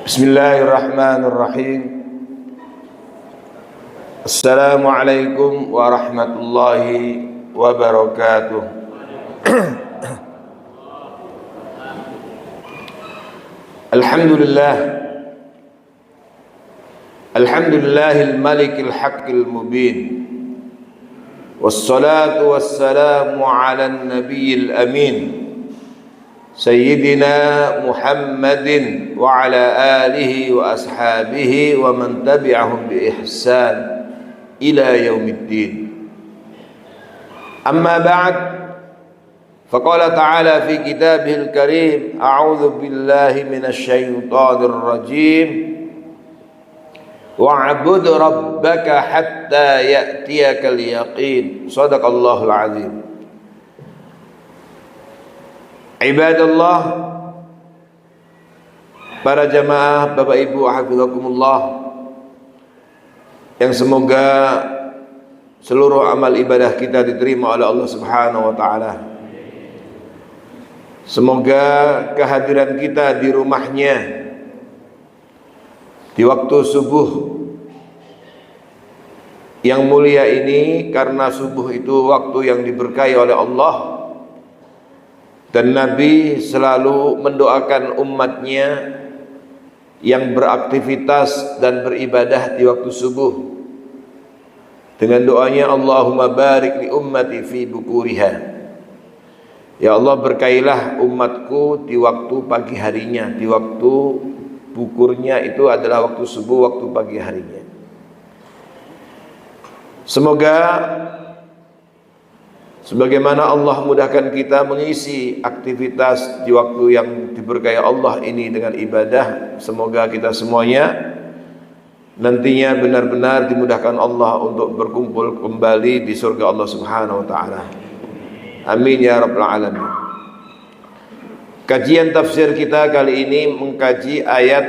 Bismillahirrahmanirrahim. Assalamualaikum warahmatullahi wabarakatuh. Alhamdulillah. Alhamdulillahil malikil haqqil mubin. Wassalatu wassalamu ala nabiyil amin. Sayyidina Muhammadin wa ala alihi wa ashabihi wa man tabi'ahum bi ihsan ila yaumiddin. Amma ba'd, faqala ta'ala fi kitabihil karim, a'udzu billahi minasy syaithanir rajim, wa'bud rabbaka hatta ya'tiyakal yaqin. Shadaqallahul azim. Ibadallah, para jamaah, Bapak Ibu hafizakumullah, yang semoga seluruh amal ibadah kita diterima oleh Allah Subhanahu wa taala. Semoga kehadiran kita di rumahnya di waktu subuh yang mulia ini, karena subuh itu waktu yang diberkahi oleh Allah. Dan Nabi selalu mendoakan umatnya yang beraktivitas dan beribadah di waktu subuh dengan doanya, Allahumma barik li ummati fi bukuriha. Ya Allah, berkailah umatku di waktu pagi harinya. Di waktu bukurnya itu adalah waktu subuh, waktu pagi harinya. Semoga sebagaimana Allah mudahkan kita mengisi aktivitas di waktu yang diberkahi Allah ini dengan ibadah, semoga kita semuanya nantinya benar-benar dimudahkan Allah untuk berkumpul kembali di surga Allah Subhanahu wa taala. Amin ya rabbal alamin. Kajian tafsir kita kali ini mengkaji ayat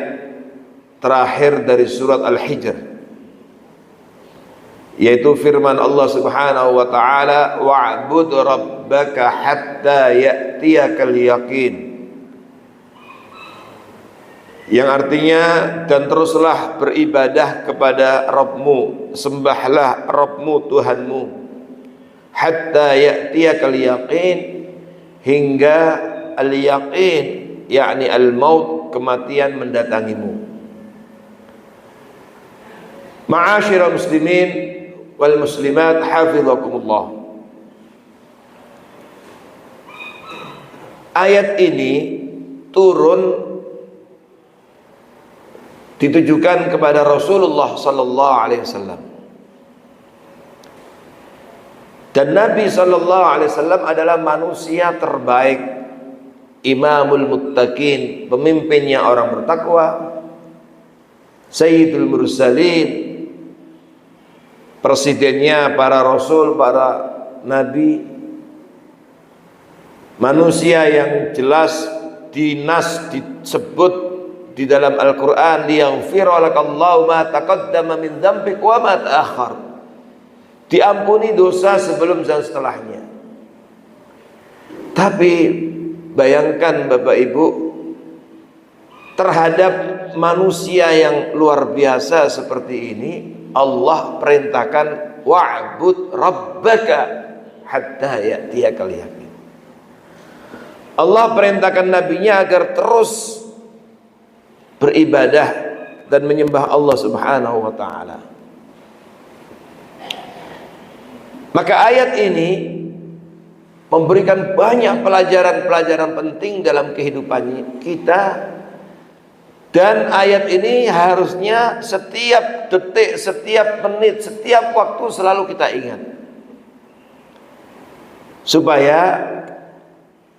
terakhir dari surat Al-Hijr, yaitu firman Allah Subhanahu wa taala, wa'bud rabbaka hatta ya'tiyakal yaqin, yang artinya, dan teruslah beribadah kepada Rabbmu, sembahlah Rabbmu, Tuhanmu, hatta ya'tiyakal yaqin, hingga al-yaqin yakni al-maut, kematian mendatangimu. Ma'asyiral muslimin wal muslimat hafizakumullah. Ayat ini turun ditujukan kepada Rasulullah sallallahu alaihi wasallam. Dan Nabi sallallahu alaihi wasallam adalah manusia terbaik, imamul muttaqin, pemimpinnya orang bertakwa, sayyidul mursalin, presidennya para rasul, para nabi, manusia yang jelas disebut di dalam Al-Quran, liyaghfira lakallahu ma taqaddama min dzambik wa ma ta'akhkhar, diampuni dosa sebelum dan setelahnya. Tapi bayangkan Bapak Ibu, terhadap manusia yang luar biasa seperti ini, Allah perintahkan wa'bud rabbaka hatta ya'tiyakal yaqin. Allah perintahkan nabinya agar terus beribadah dan menyembah Allah Subhanahu wa taala. Maka ayat ini memberikan banyak pelajaran-pelajaran penting dalam kehidupan kita. Dan ayat ini harusnya setiap detik, setiap menit, setiap waktu selalu kita ingat, supaya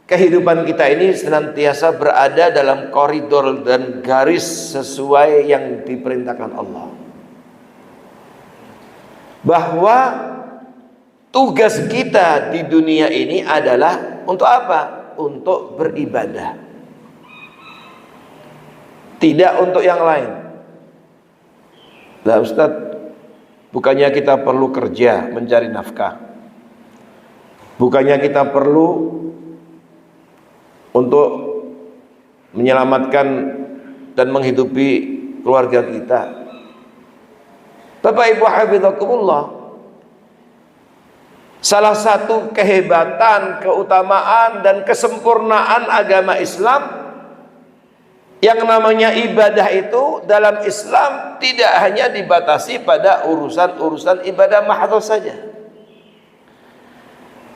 kehidupan kita ini senantiasa berada dalam koridor dan garis sesuai yang diperintahkan Allah. Bahwa tugas kita di dunia ini adalah untuk apa? Untuk beribadah, tidak untuk yang lain. Nah Ustaz, bukannya kita perlu kerja mencari nafkah, bukannya kita perlu untuk menyelamatkan dan menghidupi keluarga kita. Bapak Ibu hafizakumullah, salah satu kehebatan, keutamaan dan kesempurnaan agama Islam yang namanya ibadah itu dalam Islam tidak hanya dibatasi pada urusan-urusan ibadah mahdhah saja.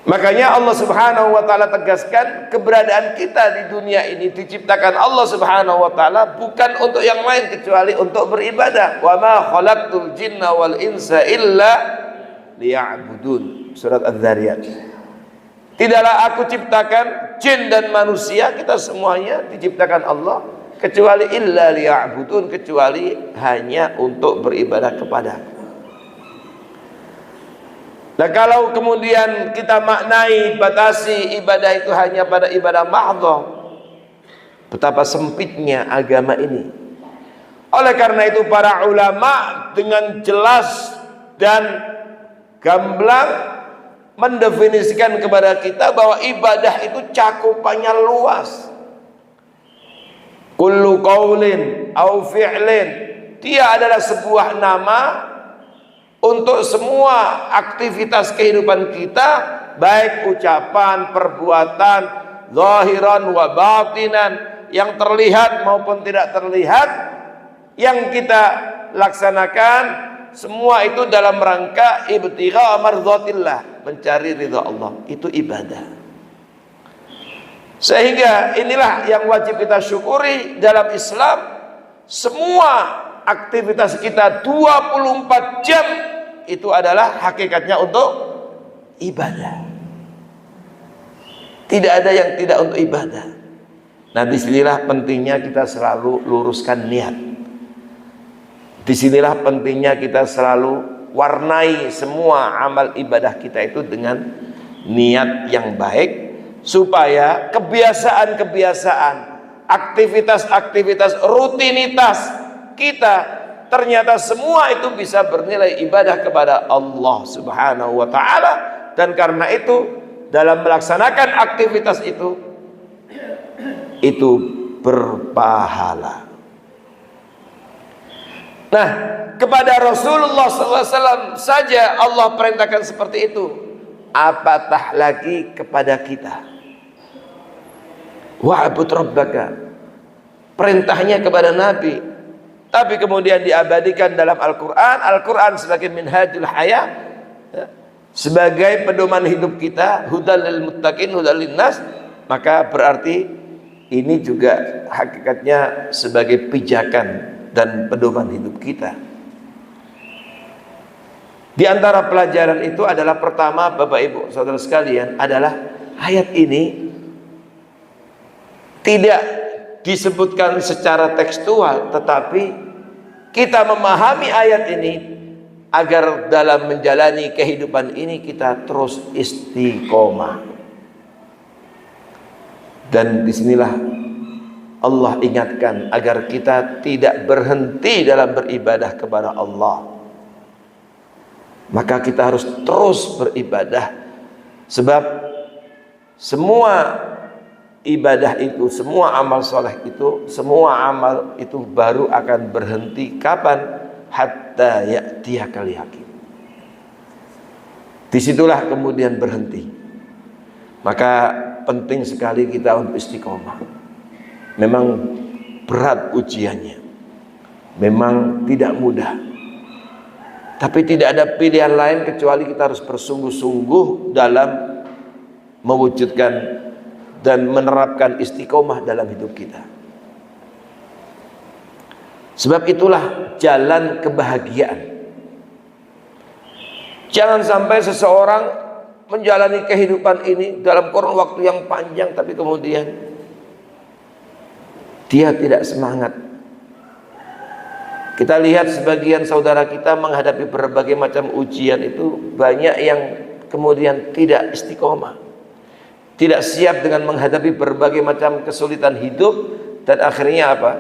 Makanya Allah Subhanahu wa taala tegaskan keberadaan kita di dunia ini diciptakan Allah Subhanahu wa taala bukan untuk yang lain kecuali untuk beribadah. Wa ma khalaqtul jinna wal insa illa liya'budun. Surat Az-Zariyat. Tidaklah aku ciptakan jin dan manusia, kita semuanya diciptakan Allah kecuali illa liya'budun, kecuali hanya untuk beribadah kepada-Ku. Nah, kalau kemudian kita maknai batasi ibadah itu hanya pada ibadah mahdhah, betapa sempitnya agama ini. Oleh karena itu para ulama dengan jelas dan gamblang mendefinisikan kepada kita bahwa ibadah itu cakupannya luas. Kullu qaulin au fi'lin, dia adalah sebuah nama untuk semua aktivitas kehidupan kita, baik ucapan, perbuatan, zahiran wa batinan, yang terlihat maupun tidak terlihat, yang kita laksanakan, semua itu dalam rangka ibtigha mardhatillah, mencari ridha Allah. Itu ibadah. Sehingga inilah yang wajib kita syukuri dalam Islam. Semua aktivitas kita 24 jam itu adalah hakikatnya untuk ibadah. Tidak ada yang tidak untuk ibadah. Nah, disinilah pentingnya kita selalu luruskan niat. Disinilah pentingnya kita selalu warnai semua amal ibadah kita itu dengan niat yang baik, supaya kebiasaan-kebiasaan, aktivitas-aktivitas, rutinitas kita ternyata semua itu bisa bernilai ibadah kepada Allah Subhanahu wa taala. Dan karena itu dalam melaksanakan aktivitas itu berpahala. Nah, kepada Rasulullah SAW saja Allah perintahkan seperti itu, apatah lagi kepada kita. Wa'bud rabbaka, perintahnya kepada Nabi, tapi kemudian diabadikan dalam Al-Quran. Al-Quran sebagai minhajul hayat, sebagai pedoman hidup kita, hudal lil muttaqin, hudal lin nas. Maka berarti ini juga hakikatnya sebagai pijakan dan pedoman hidup kita. Di antara pelajaran itu adalah pertama, Bapak Ibu saudara sekalian, adalah ayat ini tidak disebutkan secara tekstual, tetapi kita memahami ayat ini agar dalam menjalani kehidupan ini kita terus istiqomah. Dan disinilah Allah ingatkan agar kita tidak berhenti dalam beribadah kepada Allah. Maka kita harus terus beribadah, sebab semua ibadah itu, semua amal soleh itu, semua amal itu baru akan berhenti kapan? Hatta ya'tiyakal yaqin. Disitulah kemudian berhenti. Maka penting sekali kita untuk istiqomah. Memang berat ujiannya, memang tidak mudah, tapi tidak ada pilihan lain kecuali kita harus bersungguh-sungguh dalam mewujudkan dan menerapkan istiqomah dalam hidup kita. Sebab itulah jalan kebahagiaan. Jangan sampai seseorang menjalani kehidupan ini dalam kurun waktu yang panjang, tapi kemudian dia tidak semangat. Kita lihat sebagian saudara kita menghadapi berbagai macam ujian itu, banyak yang kemudian tidak istiqomah, tidak siap dengan menghadapi berbagai macam kesulitan hidup, dan akhirnya apa?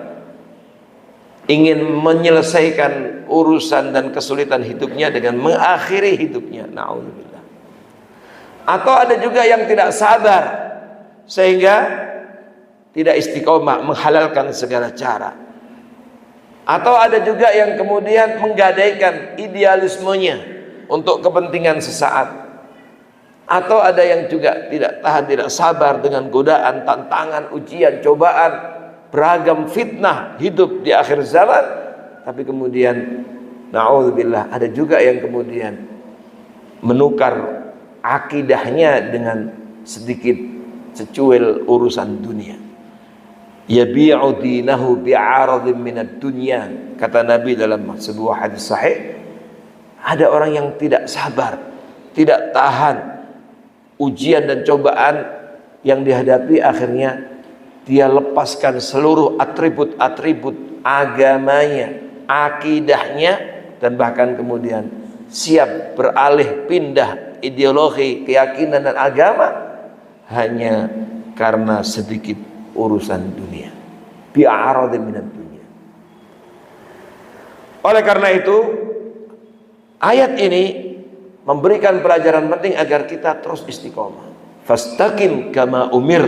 Ingin menyelesaikan urusan dan kesulitan hidupnya dengan mengakhiri hidupnya. Na'udzubillah. Atau ada juga yang tidak sabar sehingga tidak istiqomah, menghalalkan segala cara. Atau ada juga yang kemudian menggadaikan idealismenya untuk kepentingan sesaat. Atau ada yang juga tidak tahan, tidak sabar dengan godaan, tantangan, ujian, cobaan, beragam fitnah hidup di akhir zaman. Tapi kemudian na'udzubillah, ada juga yang kemudian menukar akidahnya dengan sedikit secuil urusan dunia. Yabi'u dinahu bi'aradhin minad dunya, kata Nabi dalam sebuah hadis sahih. Ada orang yang tidak sabar, tidak tahan ujian dan cobaan yang dihadapi, akhirnya dia lepaskan seluruh atribut-atribut agamanya, akidahnya, dan bahkan kemudian siap beralih pindah ideologi, keyakinan dan agama hanya karena sedikit urusan dunia. Bi'aradhin minad dunya. Oleh karena itu, ayat ini memberikan pelajaran penting agar kita terus istiqomah. Fastaqim kama umir.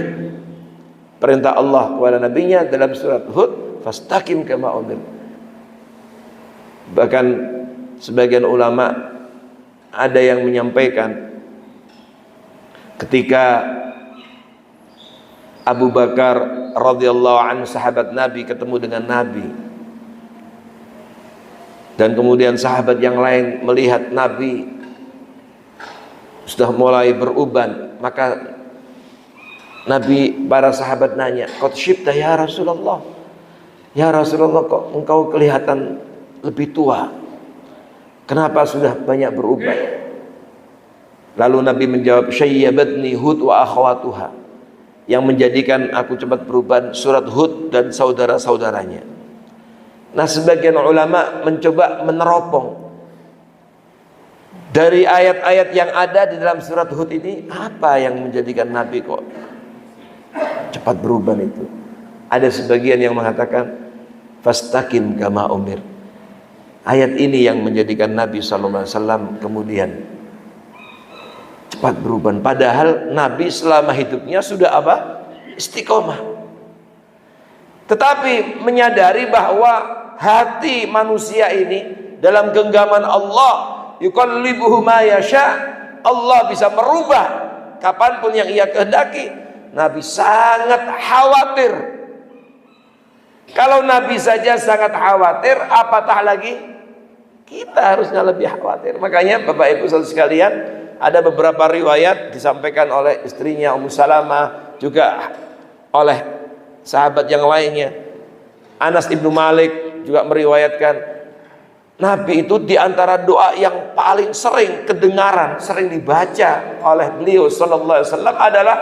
Perintah Allah kepada nabinya dalam surat Hud, fastaqim kama umir. Bahkan sebagian ulama ada yang menyampaikan ketika Abu Bakar radhiyallahu anhu, sahabat Nabi, ketemu dengan Nabi, dan kemudian sahabat yang lain melihat Nabi sudah mulai beruban, maka Nabi, para sahabat nanya, "Qad syibta ya Rasulullah? Ya Rasulullah, kok engkau kelihatan lebih tua? Kenapa sudah banyak beruban?" Lalu Nabi menjawab, "Syayyabatni Hud wa akhwatuha." Yang menjadikan aku cepat beruban surat Hud dan saudara-saudaranya. Nah, sebagian ulama mencoba meneropong dari ayat-ayat yang ada di dalam surat Hud ini, apa yang menjadikan Nabi kok cepat beruban itu? Ada sebagian yang mengatakan fastaqim kama umir. Ayat ini yang menjadikan Nabi SAW kemudian cepat beruban. Padahal Nabi selama hidupnya sudah apa? Istiqomah. Tetapi menyadari bahwa hati manusia ini dalam genggaman Allah, yuqallibuhu ma yasha, Allah bisa merubah kapanpun yang ia kehendaki. Nabi sangat khawatir. Kalau Nabi saja sangat khawatir, apatah lagi kita harusnya lebih khawatir. Makanya Bapak Ibu saudara sekalian, ada beberapa riwayat disampaikan oleh istrinya Ummu Salamah, juga oleh sahabat yang lainnya. Anas ibnu Malik juga meriwayatkan, Nabi itu diantara doa yang paling sering kedengaran, sering dibaca oleh beliau sallallahu alaihi wasallam adalah,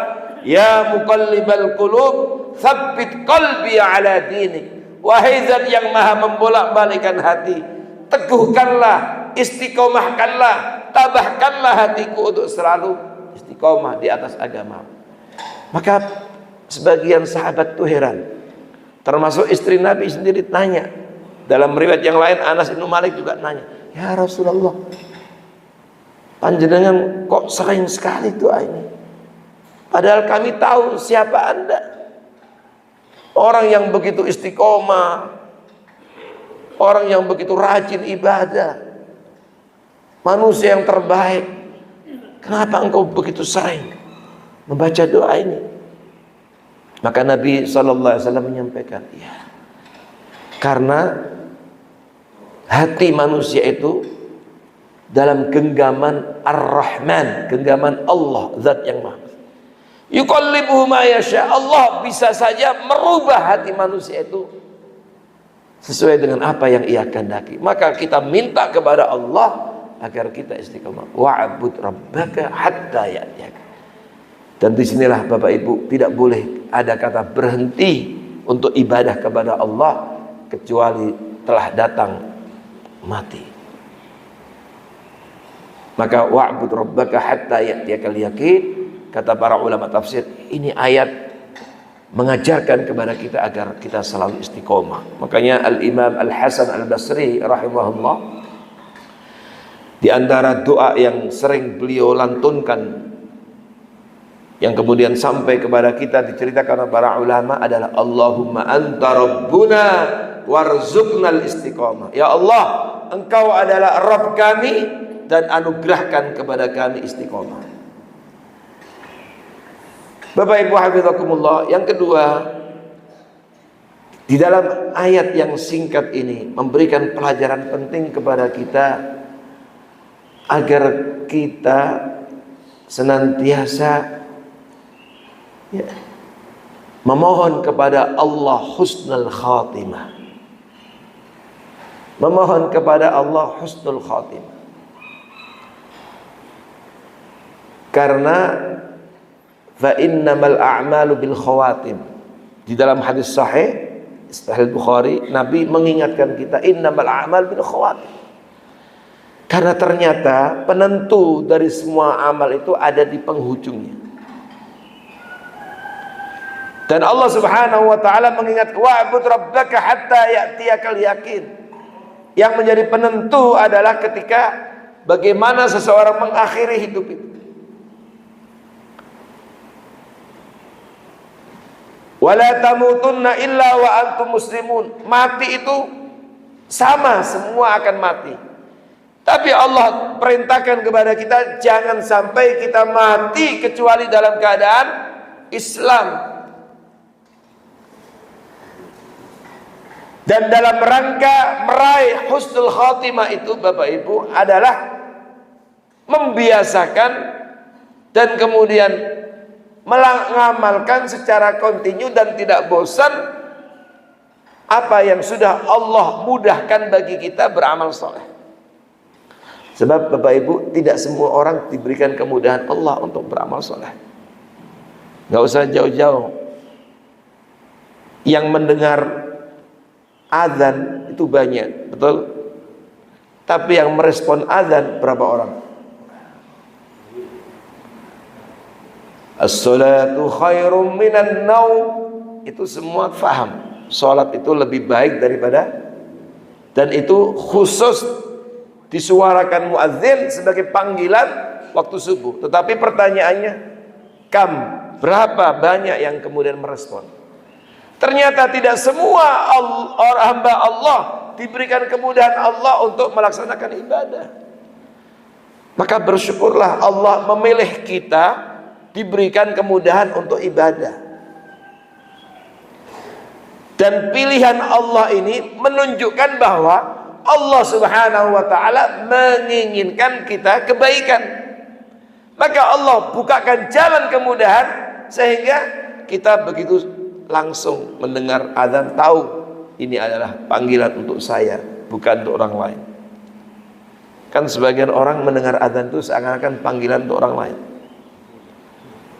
ya muqallibal qulub, tsabbit qalbi ala dinik. Wahai zat yang maha membolak-balikan hati, teguhkanlah, istiqomahkanlah, tabahkanlah hatiku untuk selalu istiqomah di atas agama. Maka sebagian sahabat tuh heran, termasuk istri Nabi sendiri tanya. Dalam riwayat yang lain, Anas bin Malik juga nanya, ya Rasulullah, panjenengan kok sering sekali doa ini? Padahal kami tahu siapa Anda, orang yang begitu istiqomah, orang yang begitu rajin ibadah, manusia yang terbaik. Kenapa engkau begitu sering membaca doa ini? Maka Nabi SAW menyampaikan, ya, karena hati manusia itu dalam genggaman Ar-Rahman, genggaman Allah, zat yang maha. Yuqallibuhu ma yasha, Allah bisa saja merubah hati manusia itu sesuai dengan apa yang ia kehendaki. Maka kita minta kepada Allah agar kita istiqomah. Wa'bud rabbaka hatta ya'tiyaka. Dan disinilah Bapak Ibu, tidak boleh ada kata berhenti untuk ibadah kepada Allah kecuali telah datang mati. Maka wa'bud rabbaka hatta ya'tiyakal yaqin, kata para ulama tafsir, ini ayat mengajarkan kepada kita agar kita selalu istiqomah. Makanya Al-Imam Al-Hasan Al-Basri rahimahullah, di antara doa yang sering beliau lantunkan, yang kemudian sampai kepada kita diceritakan oleh para ulama adalah, Allahumma anta rabbuna warzuqnal istiqamah. Ya Allah, Engkau adalah Rabb kami dan anugerahkan kepada kami istiqamah. Bapak Ibu hafizakumullah, yang kedua, di dalam ayat yang singkat ini memberikan pelajaran penting kepada kita agar kita senantiasa memohon kepada Allah husnul khatimah. Memohon kepada Allah husnul khatimah. Karena fa innamal a'malu bil khawatim. Di dalam hadis sahih Sahih Bukhari, Nabi mengingatkan kita innamal a'mal bil khawatim. Karena ternyata penentu dari semua amal itu ada di penghujungnya. Dan Allah Subhanahu wa taala mengingat wa'bud rabbaka hatta ya'tiyakal yaqin. Yang menjadi penentu adalah ketika bagaimana seseorang mengakhiri hidup itu. Wala tamutunna illa wa antum muslimun. Mati itu sama, semua akan mati. Tapi Allah perintahkan kepada kita jangan sampai kita mati kecuali dalam keadaan Islam. Dan dalam rangka meraih husnul khatimah itu Bapak Ibu adalah membiasakan dan kemudian mengamalkan secara kontinu dan tidak bosan apa yang sudah Allah mudahkan bagi kita beramal soleh. Sebab Bapak Ibu tidak semua orang diberikan kemudahan Allah untuk beramal soleh. Gak usah jauh-jauh. Yang mendengar azan itu banyak, betul? Tapi yang merespon azan berapa orang? As-salatu khairum minan naum. Itu semua faham. Salat itu lebih baik daripada, dan itu khusus disuarakan muadzin sebagai panggilan waktu subuh. Tetapi pertanyaannya, berapa banyak yang kemudian merespon? Ternyata tidak semua hamba Allah diberikan kemudahan Allah untuk melaksanakan ibadah. Maka bersyukurlah Allah memilih kita diberikan kemudahan untuk ibadah. Dan pilihan Allah ini menunjukkan bahwa Allah Subhanahu wa taala menginginkan kita kebaikan. Maka Allah bukakan jalan kemudahan sehingga kita begitu langsung mendengar azan tahu ini adalah panggilan untuk saya, bukan untuk orang lain. Kan sebagian orang mendengar azan itu seakan-akan panggilan untuk orang lain.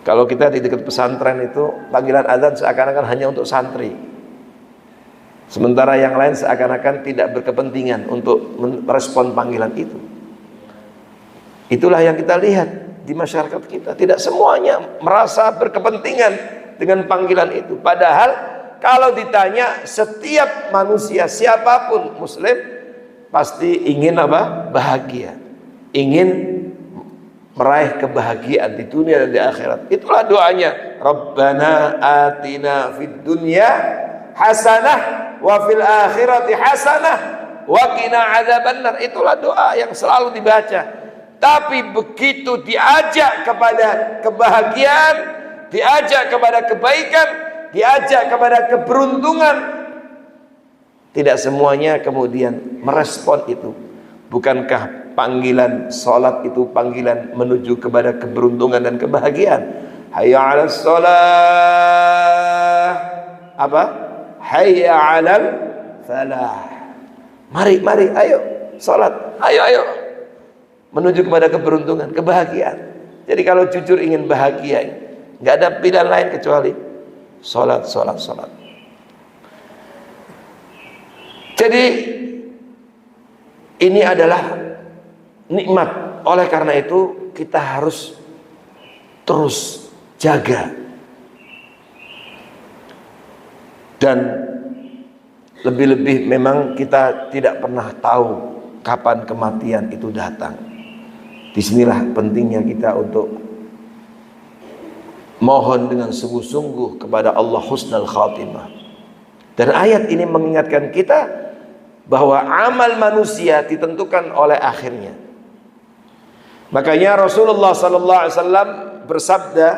Kalau kita di dekat pesantren itu panggilan azan seakan-akan hanya untuk santri. Sementara yang lain seakan-akan tidak berkepentingan untuk merespon panggilan itu. Itulah yang kita lihat di masyarakat kita. Tidak semuanya merasa berkepentingan dengan panggilan itu. Padahal kalau ditanya setiap manusia siapapun muslim pasti ingin apa? Bahagia. Ingin meraih kebahagiaan di dunia dan di akhirat. Itulah doanya. Rabbana atina fid dunya hasanah wa fil akhirati hasanah wa qina adzabannar. Itulah doa yang selalu dibaca. Tapi begitu diajak kepada kebahagiaan, diajak kepada kebaikan, diajak kepada keberuntungan, tidak semuanya kemudian merespon itu. Bukankah panggilan salat itu panggilan menuju kepada keberuntungan dan kebahagiaan? Hayya 'alas shalah. Apa? Hayya 'alal falah. Mari, ayo salat. Ayo menuju kepada keberuntungan, kebahagiaan. Jadi kalau jujur ingin bahagia, nggak ada pilihan lain kecuali salat. Jadi ini adalah nikmat. Oleh karena itu kita harus terus jaga. Dan lebih-lebih memang kita tidak pernah tahu kapan kematian itu datang. Disinilah pentingnya kita untuk mohon dengan sungguh-sungguh kepada Allah husnul khatimah. Dan ayat ini mengingatkan kita bahwa amal manusia ditentukan oleh akhirnya. Makanya Rasulullah sallallahu alaihi wasallam bersabda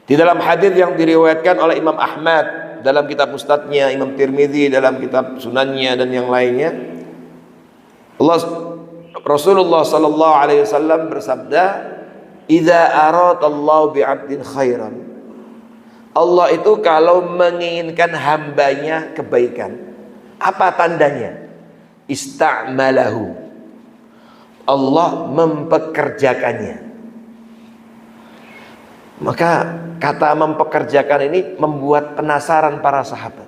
di dalam hadis yang diriwayatkan oleh Imam Ahmad dalam kitab Musnadnya, Imam Tirmidzi dalam kitab Sunannya dan yang lainnya. Rasulullah sallallahu alaihi wasallam bersabda, "Idza aradallahu bi'abdin khairan." Allah itu kalau menginginkan hambanya kebaikan, apa tandanya? Ista'malahu. Allah mempekerjakannya. Maka kata mempekerjakan ini membuat penasaran para sahabat.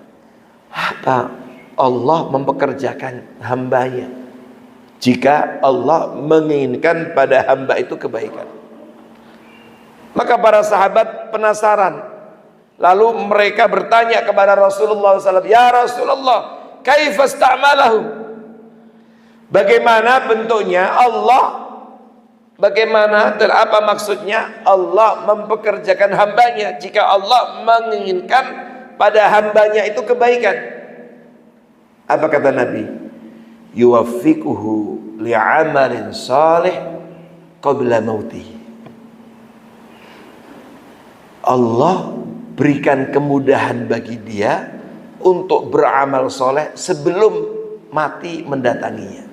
Apa Allah mempekerjakan hambanya? Jika Allah menginginkan pada hamba itu kebaikan. Maka para sahabat penasaran. Lalu mereka bertanya kepada Rasulullah SAW, "Ya Rasulullah, kaifa ista'malahu?" Bagaimana bentuknya Allah? Bagaimana dan apa maksudnya Allah mempekerjakan hambanya jika Allah menginginkan pada hambanya itu kebaikan? Apa kata Nabi? Yuwaffiquhu li'amalin salih qabla mautih. Allah berikan kemudahan bagi dia untuk beramal soleh sebelum mati mendatanginya.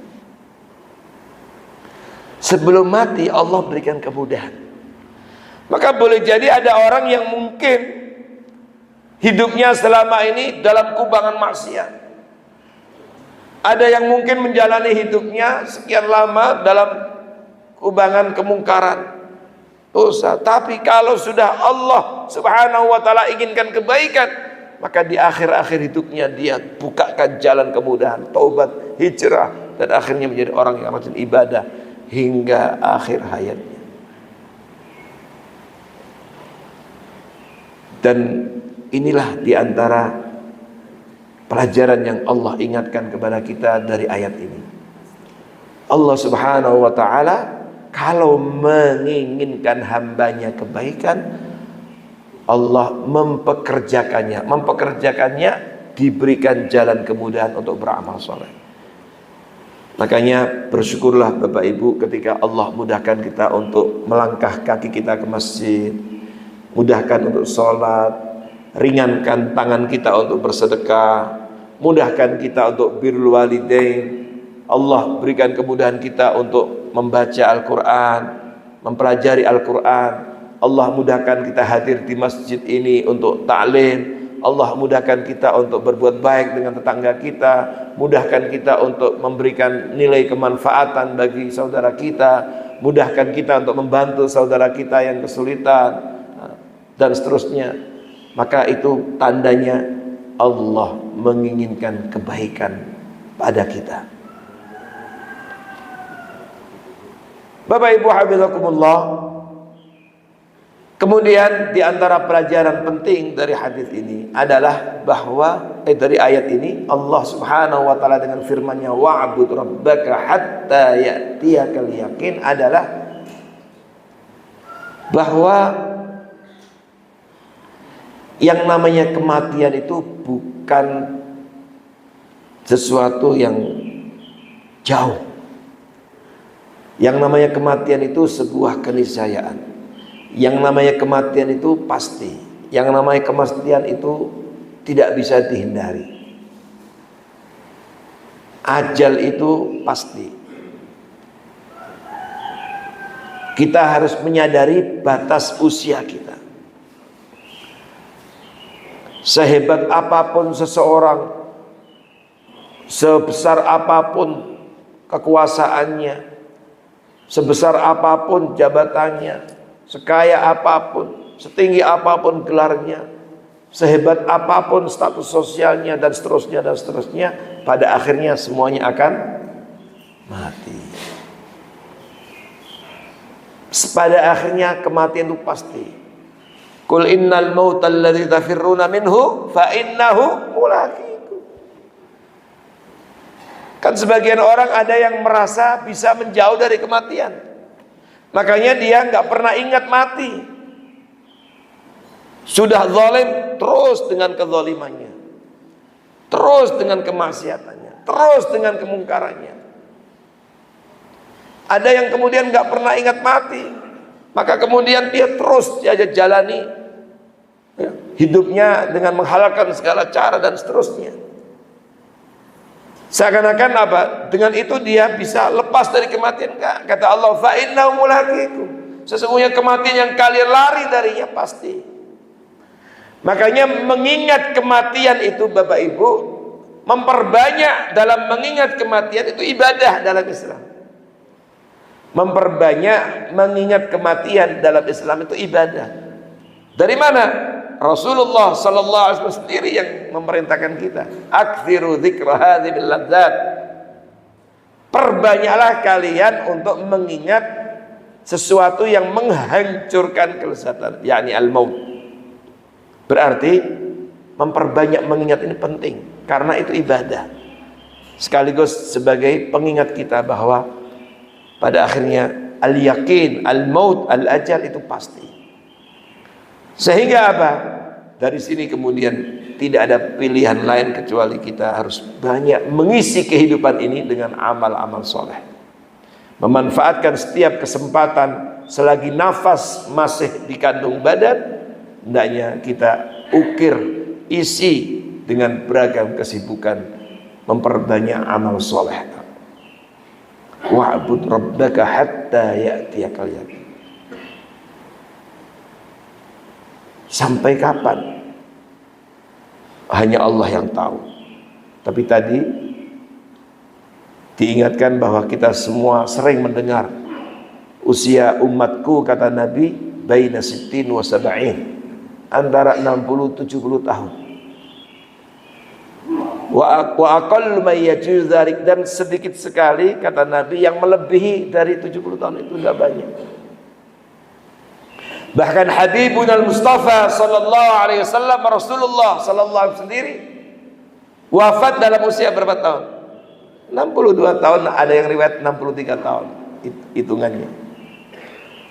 Sebelum mati Allah berikan kemudahan. Maka boleh jadi ada orang yang mungkin hidupnya selama ini dalam kubangan maksiat. Ada yang mungkin menjalani hidupnya sekian lama dalam kubangan kemungkaran, dosa. Tapi kalau sudah Allah Subhanahu wa taala inginkan kebaikan, maka di akhir-akhir hidupnya dia bukakan jalan kemudahan, taubat, hijrah, dan akhirnya menjadi orang yang rajin ibadah hingga akhir hayatnya. Dan inilah diantara pelajaran yang Allah ingatkan kepada kita dari ayat ini. Allah Subhanahu wa ta'ala kalau menginginkan hambanya kebaikan, Allah mempekerjakannya diberikan jalan kemudahan untuk beramal soleh. Makanya bersyukurlah Bapak Ibu ketika Allah mudahkan kita untuk melangkah kaki kita ke masjid, mudahkan untuk sholat, ringankan tangan kita untuk bersedekah, mudahkan kita untuk birrul walidain. Allah berikan kemudahan kita untuk membaca Al-Quran, mempelajari Al-Quran. Allah mudahkan kita hadir di masjid ini untuk ta'lim. Allah mudahkan kita untuk berbuat baik dengan tetangga kita, mudahkan kita untuk memberikan nilai kemanfaatan bagi saudara kita, mudahkan kita untuk membantu saudara kita yang kesulitan, dan seterusnya. Maka itu tandanya Allah menginginkan kebaikan pada kita. Bapak Ibu hafizakumullah, kemudian di antara pelajaran penting dari hadis ini adalah bahwa dari ayat ini Allah Subhanahu wa taala dengan firman-Nya wa'bud rabbaka hatta ya'tiyakal yaqin adalah bahwa yang namanya kematian itu bukan sesuatu yang jauh. Yang namanya kematian itu sebuah keniscayaan. Yang namanya kematian itu pasti. Yang namanya kematian itu tidak bisa dihindari. Ajal itu pasti. Kita harus menyadari batas usia kita. Sehebat apapun seseorang, sebesar apapun kekuasaannya, sebesar apapun jabatannya, sekaya apapun, setinggi apapun gelarnya, sehebat apapun status sosialnya, dan seterusnya, pada akhirnya semuanya akan mati. Pada akhirnya kematian itu pasti. Qul innal mauta alladzi tafirruna minhu fa innahu mulaqikum. Kan sebagian orang ada yang merasa bisa menjauh dari kematian. Makanya dia nggak pernah ingat mati. Sudah zalim terus dengan kezalimannya. terus dengan kemaksiatannya, terus dengan kemungkarannya. Ada yang kemudian nggak pernah ingat mati, maka kemudian dia terus jalani hidupnya dengan menghalalkan segala cara dan seterusnya. Seakan-akan apa? Dengan itu dia bisa lepas dari kematian. Enggak. Kata Allah, fa innahu mulaqikum. Sesungguhnya kematian yang kalian lari darinya pasti. Makanya mengingat kematian itu Bapak Ibu, memperbanyak dalam mengingat kematian itu ibadah dalam Islam. Memperbanyak mengingat kematian dalam Islam itu ibadah. Dari mana? Rasulullah sallallahu alaihi wasallam sendiri yang memerintahkan kita, aktsiru dzikra hadzal ladzat. Perbanyaklah kalian untuk mengingat sesuatu yang menghancurkan kelezatan, yakni al-maut. Berarti memperbanyak mengingat ini penting karena itu ibadah. Sekaligus sebagai pengingat kita bahwa pada akhirnya al-yakin, al-maut, al-ajal itu pasti. Sehingga apa? Dari sini kemudian tidak ada pilihan lain kecuali kita harus banyak mengisi kehidupan ini dengan amal-amal soleh. Memanfaatkan setiap kesempatan selagi nafas masih di kandung badan, hendaknya kita ukir, isi dengan beragam kesibukan, memperbanyak amal soleh. Wa'bud rabbaka hatta ya'tiyakal yaqin. Sampai kapan? Hanya Allah yang tahu. Tapi tadi diingatkan bahwa kita semua sering mendengar usia umatku, kata Nabi, baina sittin wa sab'in, antara 60-70 tahun. Wa aqallu may yajuz dzalik, dan sedikit sekali kata Nabi yang melebihi dari 70 tahun itu enggak banyak. Bahkan Habibuna al-Mustafa sallallahu alaihi wasallam, Rasulullah sallallahu alaihi sendiri wafat dalam usia berapa tahun? 62 tahun, ada yang riwayat 63 tahun hitungannya.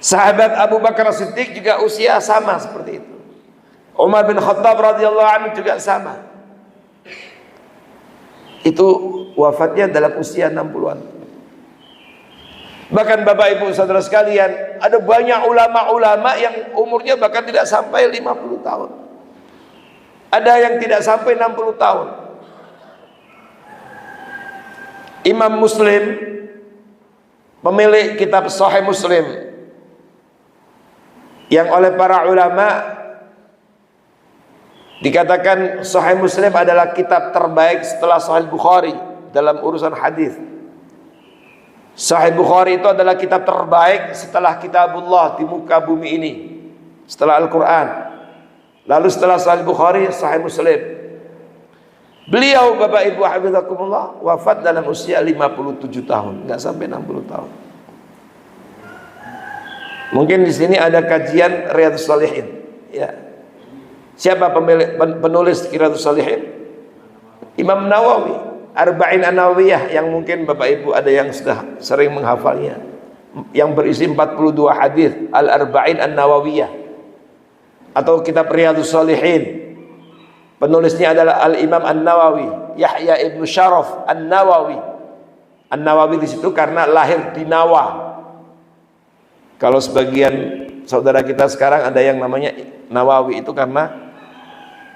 Sahabat Abu Bakar Siddiq juga usia sama seperti itu. Umar bin Khattab radhiyallahu anhu juga sama. Itu wafatnya dalam usia 60-an. Bahkan Bapak Ibu saudara sekalian, ada banyak ulama-ulama yang umurnya bahkan tidak sampai 50 tahun. Ada yang tidak sampai 60 tahun. Imam Muslim, pemilik kitab Sahih Muslim, yang oleh para ulama dikatakan Sahih Muslim adalah kitab terbaik setelah Sahih Bukhari dalam urusan hadis. Sahih Bukhari itu adalah kitab terbaik setelah kitabullah di muka bumi ini, setelah Al-Quran. Lalu setelah Sahih Bukhari, Sahih Muslim. Beliau Bapak Ibu hafizakumullah wafat dalam usia 57 tahun, nggak sampai 60 tahun. Mungkin di sini ada kajian Riyadhus Shalihin, ya. Siapa penulis Riyadhus Shalihin? Imam Nawawi, Arba'in An-Nawawiyah, yang mungkin Bapak Ibu ada yang sudah sering menghafalnya, yang berisi 42 hadis, Al-Arba'in An-Nawawiyah, atau kitab Riyadhus Shalihin. Penulisnya adalah Al-Imam An-Nawawi, Yahya ibnu Syaraf An-Nawawi. An-Nawawi di situ karena lahir di Nawa. Kalau sebagian saudara kita sekarang ada yang namanya Nawawi, itu karena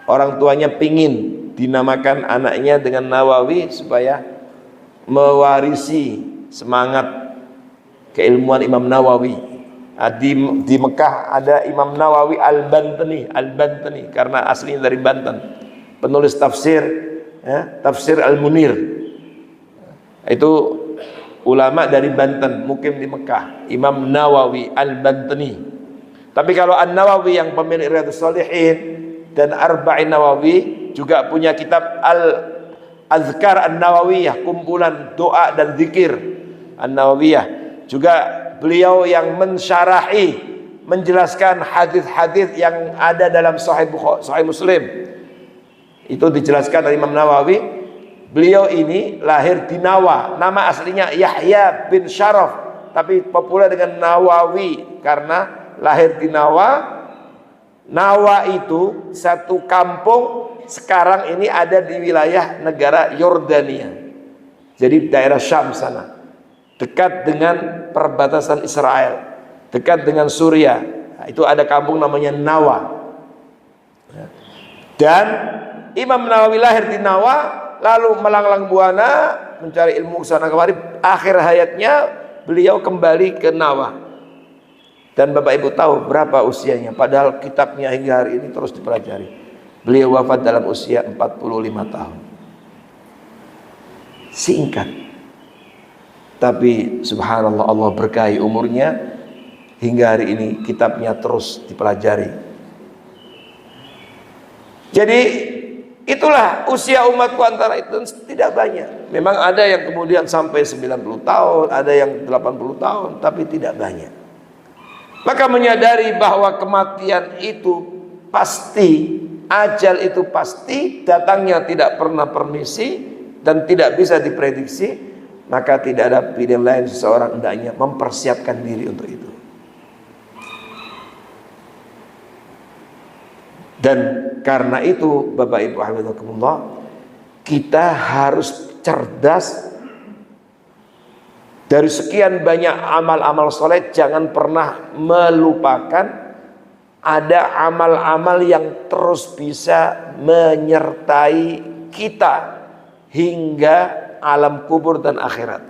orang tuanya pingin dinamakan anaknya dengan Nawawi supaya mewarisi semangat keilmuan Imam Nawawi. Di Mekah ada Imam Nawawi Al-Bantani karena aslinya dari Banten, penulis tafsir, ya, Tafsir Al-Munir. Itu ulama dari Banten, mukim di Mekah, Imam Nawawi Al-Bantani. Tapi kalau An-Nawawi yang pemilik Riyadhus Shalihin dan Arba'in Nawawi juga punya kitab Al-Azkar An-Nawawiyah, kumpulan doa dan zikir An-Nawawiyah. Juga beliau yang mensyarahi, menjelaskan hadis-hadis yang ada dalam Sahih Muslim. Itu dijelaskan oleh Imam Nawawi. Beliau ini lahir di Nawa, nama aslinya Yahya bin Syaraf, tapi populer dengan Nawawi karena lahir di Nawa. Nawa itu satu kampung sekarang ini ada di wilayah negara Yordania. Jadi daerah Syam sana, dekat dengan perbatasan Israel, dekat dengan Suriah. Nah, itu ada kampung namanya Nawa. Dan Imam Nawawi lahir di Nawa, lalu melanglang buana mencari ilmu sana kemari. Akhir hayatnya beliau kembali ke Nawa. Dan Bapak Ibu tahu berapa usianya, padahal kitabnya hingga hari ini terus dipelajari. Beliau wafat dalam usia 45 tahun. Singkat, tapi subhanallah, Allah berkahi umurnya hingga hari ini kitabnya terus dipelajari. Jadi itulah usia umatku antara itu tidak banyak. Memang ada yang kemudian sampai 90 tahun, ada yang 80 tahun, tapi tidak banyak. Maka menyadari bahwa kematian itu pasti, ajal itu pasti, datangnya tidak pernah permisi dan tidak bisa diprediksi, maka tidak ada pilihan lain seseorang hendaknya mempersiapkan diri untuk itu. Dan karena itu Bapak Ibu hafizakumullah, kita harus cerdas. Dari sekian banyak amal-amal soleh, jangan pernah melupakan ada amal-amal yang terus bisa menyertai kita hingga alam kubur dan akhirat.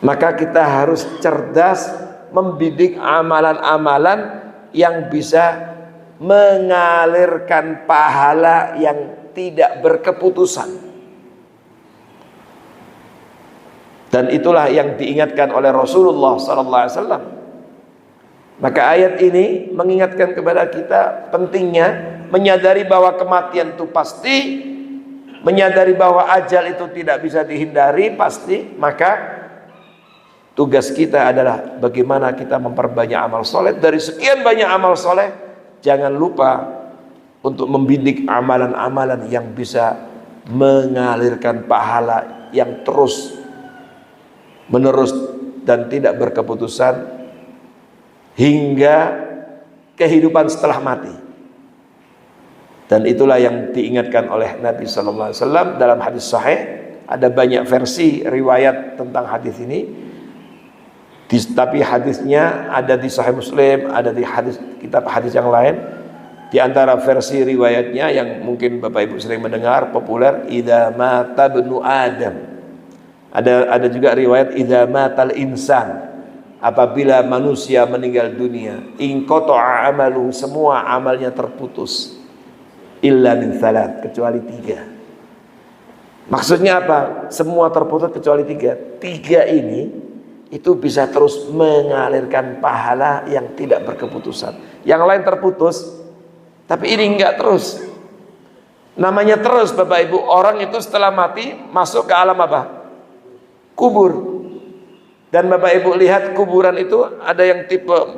Maka kita harus cerdas membidik amalan-amalan yang bisa mengalirkan pahala yang tidak berkeputusan. Dan itulah yang diingatkan oleh Rasulullah SAW. Maka ayat ini mengingatkan kepada kita pentingnya menyadari bahwa kematian itu pasti, menyadari bahwa ajal itu tidak bisa dihindari pasti. Maka tugas kita adalah bagaimana kita memperbanyak amal soleh. Dari sekian banyak amal soleh, jangan lupa untuk membidik amalan-amalan yang bisa mengalirkan pahala yang terus menerus dan tidak berkeputusan hingga kehidupan setelah mati. Dan itulah yang diingatkan oleh Nabi SAW dalam hadis sahih. Ada banyak versi riwayat tentang hadis ini, tapi hadisnya ada di Sahih Muslim, ada di kitab hadis yang lain. Di antara versi riwayatnya yang mungkin Bapak Ibu sering mendengar, populer, idza mata ibnu Adam. Ada juga riwayat idza matal insan, apabila manusia meninggal dunia, in qata'a amalu, semua amalnya terputus, illa min salat, kecuali 3. Maksudnya apa? Semua terputus kecuali 3. 3 ini itu bisa terus mengalirkan pahala yang tidak berkeputusan. Yang lain terputus, tapi ini enggak terus. Namanya terus Bapak Ibu, orang itu setelah mati masuk ke alam apa? Kubur. Dan Bapak Ibu lihat kuburan itu ada yang tipe 45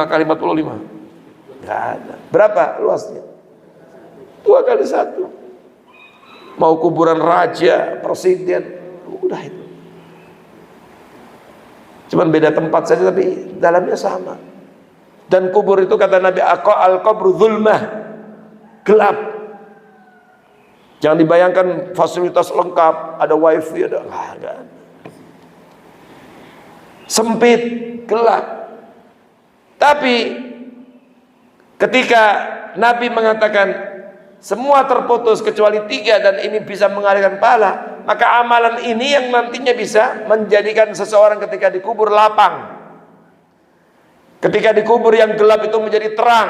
kali 45. Enggak ada. Berapa luasnya? 2 kali 1. Mau kuburan raja, presiden, udah itu. Cuman beda tempat saja tapi dalamnya sama. Dan kubur itu kata Nabi, al-qabru zulmah, gelap. Jangan dibayangkan fasilitas lengkap, ada wifi, ada enggak. Sempit, gelap. Tapi ketika Nabi mengatakan semua terputus kecuali 3 dan ini bisa mengalirkan pahala, maka amalan ini yang nantinya bisa menjadikan seseorang ketika dikubur lapang. Ketika dikubur yang gelap itu menjadi terang.